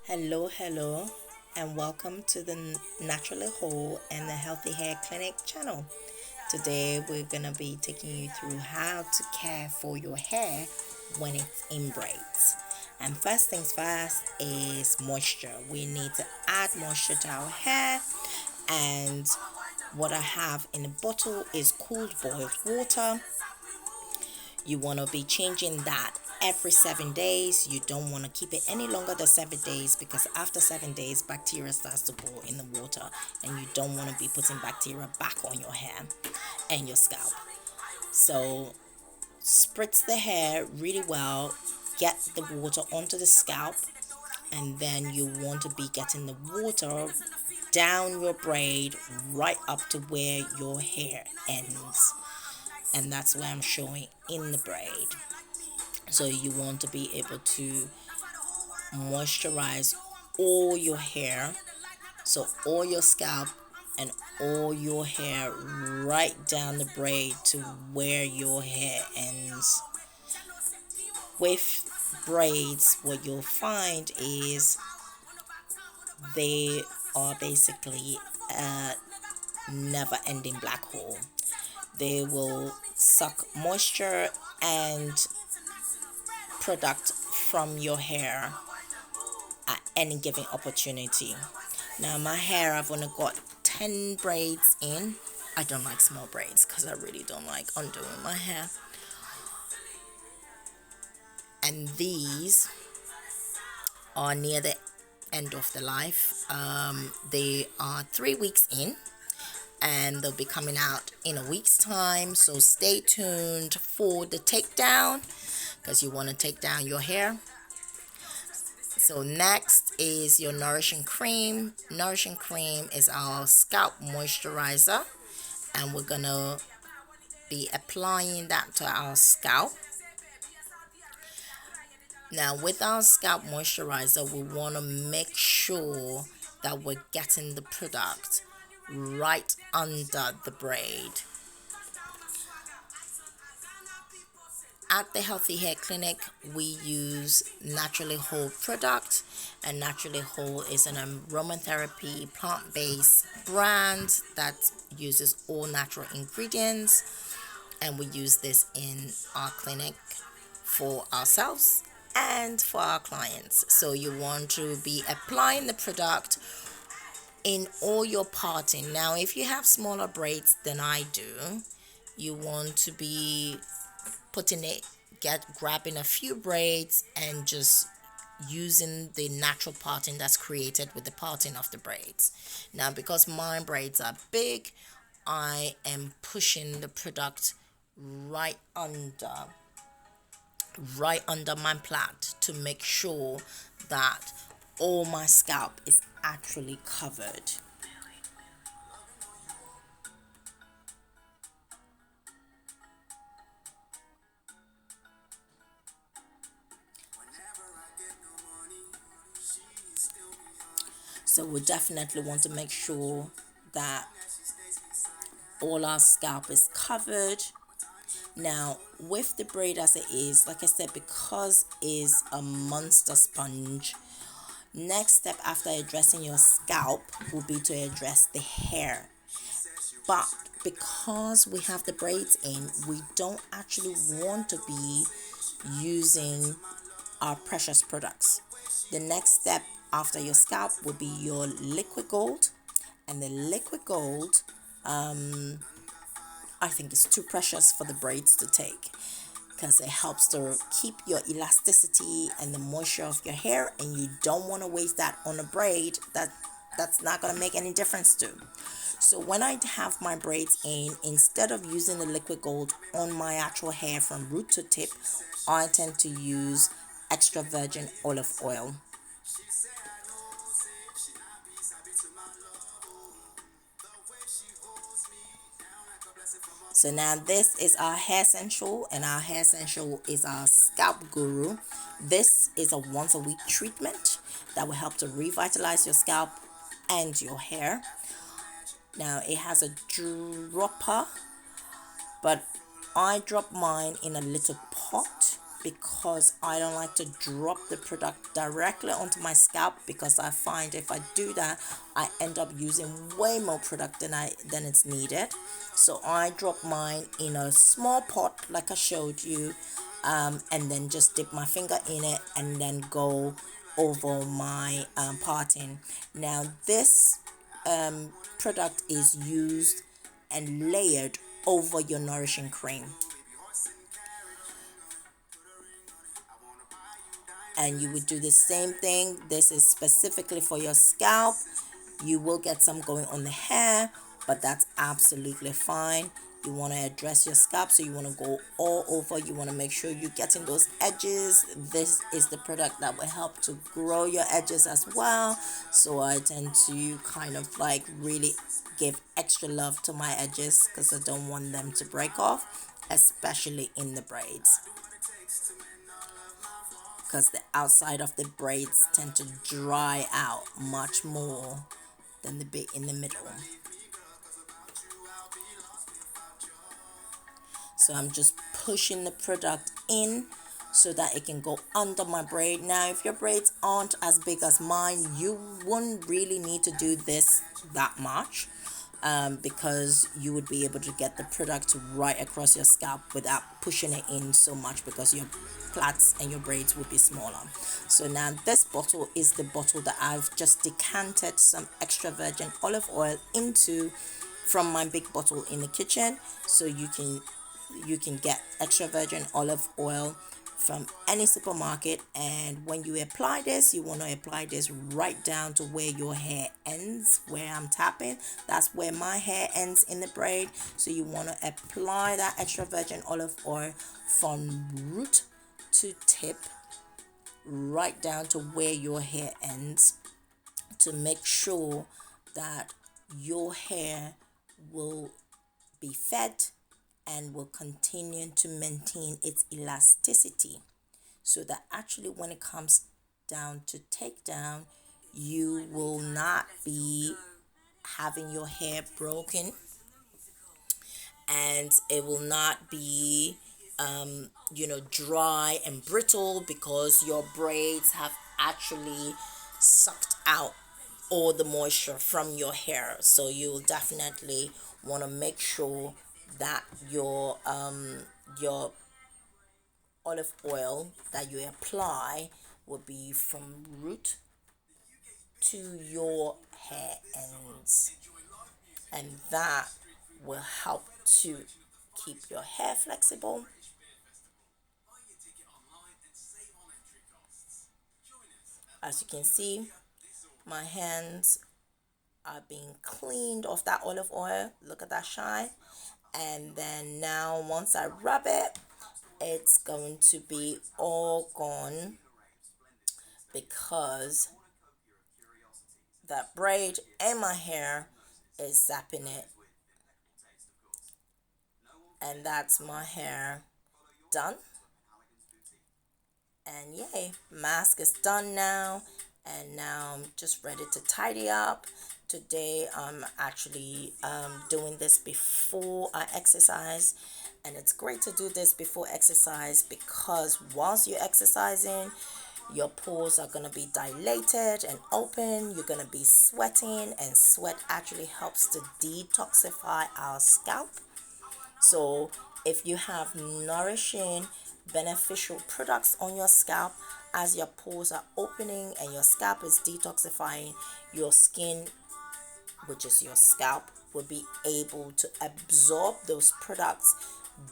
Hello, and welcome to the Naturally Whole and the Healthy Hair Clinic channel. Today, we're gonna be taking you through how to care for your hair when it's in braids. And first things first is moisture. We need to add moisture to our hair, and what I have in a bottle is cooled boiled water. You want to be changing that every 7 days. You don't want to keep it any longer than 7 days, because after 7 days bacteria starts to grow in the water, and you don't want to be putting bacteria back on your hair and your scalp. So spritz the hair really well, get the water onto the scalp, and then you want to be getting the water down your braid right up to where your hair ends, and that's where I'm showing in the braid. So you want to be able to moisturize all your hair, so all your scalp and all your hair right down the braid to where your hair ends. With braids, what you'll find is they are basically a never ending black hole. They will suck moisture and product from your hair at any given opportunity. Now, my hair, I've only got 10 braids in. I don't like small braids because I really don't like undoing my hair. And these are near the end of the life. They are 3 weeks in, and they'll be coming out in a week's time. So stay tuned for the takedown, because you want to take down your hair. So next is your nourishing cream. Nourishing cream is our scalp moisturizer, and we're gonna be applying that to our scalp. Now, with our scalp moisturizer, we want to make sure that we're getting the product right under the braid. At the Healthy Hair Clinic, we use Naturally Whole product, and Naturally Whole is an aromatherapy plant-based brand that uses all natural ingredients, and we use this in our clinic for ourselves and for our clients. So you want to be applying the product in all your parting. Now, if you have smaller braids than I do, you want to be grabbing a few braids and just using the natural parting that's created with the parting of the braids. Now, because my braids are big, I am pushing the product right under my plait to make sure that all my scalp is actually covered. So we definitely want to make sure that all our scalp is covered. Now, with the braid as it is, like I said, because it's a monster sponge, next step after addressing your scalp will be to address the hair. But because we have the braids in, we don't actually want to be using our precious products. The next step after your scalp will be your liquid gold, and the liquid gold, I think it's too precious for the braids to take, because it helps to keep your elasticity and the moisture of your hair, and you don't want to waste that on a braid that's not going to make any difference to. So when I have my braids in, instead of using the liquid gold on my actual hair from root to tip, I tend to use extra virgin olive oil. So now this is our hair essential, and our hair essential is our scalp guru. This is a once a week treatment that will help to revitalize your scalp and your hair. Now it has a dropper, but I drop mine in a little pot because I don't like to drop the product directly onto my scalp, because I find if I do that I end up using way more product than it's needed. So I drop mine in a small pot like I showed you, and then just dip my finger in it and then go over my parting. Now this product is used and layered over your nourishing cream, and you would do the same thing. This is specifically for your scalp. You will get some going on the hair, but that's absolutely fine. You want to address your scalp, so you want to go all over. You want to make sure you're getting those edges. This is the product that will help to grow your edges as well. So I tend to kind of like really give extra love to my edges because I don't want them to break off, especially in the braids, because the outside of the braids tend to dry out much more than the bit in the middle. So I'm just pushing the product in so that it can go under my braid. Now if your braids aren't as big as mine, you wouldn't really need to do this that much, because you would be able to get the product right across your scalp without pushing it in so much, because your plaits and your braids would be smaller. So now this bottle is the bottle that I've just decanted some extra virgin olive oil into from my big bottle in the kitchen. So you can get extra virgin olive oil from any supermarket, and when you apply this, you want to apply this right down to where your hair ends. Where I'm tapping, that's where my hair ends in the braid. So you want to apply that extra virgin olive oil from root to tip, right down to where your hair ends, to make sure that your hair will be fed and will continue to maintain its elasticity, so that actually when it comes down to takedown, you will not be having your hair broken, and it will not be dry and brittle, because your braids have actually sucked out all the moisture from your hair. So you'll definitely want to make sure that your olive oil that you apply will be from root to your hair ends, and that will help to keep your hair flexible. As you can see, my hands are being cleaned of that olive oil. Look at that shine. And then now once I rub it, it's going to be all gone, because that braid in my hair is zapping it. And that's my hair done. And yay, mask is done now, and now I'm just ready to tidy up. Today I'm actually doing this before I exercise, and it's great to do this before exercise, because whilst you're exercising, your pores are going to be dilated and open. You're going to be sweating, and sweat actually helps to detoxify our scalp. So if you have nourishing, beneficial products on your scalp, as your pores are opening and your scalp is detoxifying, your skin, which is your scalp, will be able to absorb those products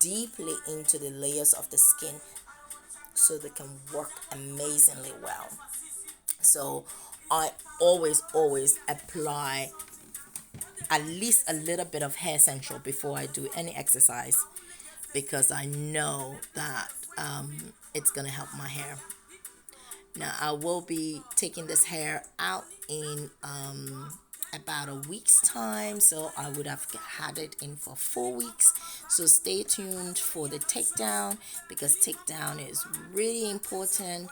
deeply into the layers of the skin, so they can work amazingly well. So I always apply at least a little bit of hair essential before I do any exercise, because I know that it's gonna help my hair. Now I will be taking this hair out in about a week's time, so I would have had it in for 4 weeks. So stay tuned for the takedown, because takedown is really important.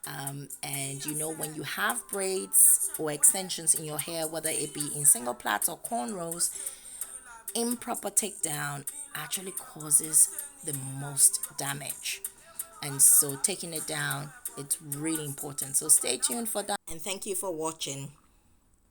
And when you have braids or extensions in your hair, whether it be in single plaits or cornrows, improper takedown actually causes the most damage. and so taking it down, it's really important. So stay tuned for that, and thank you for watching.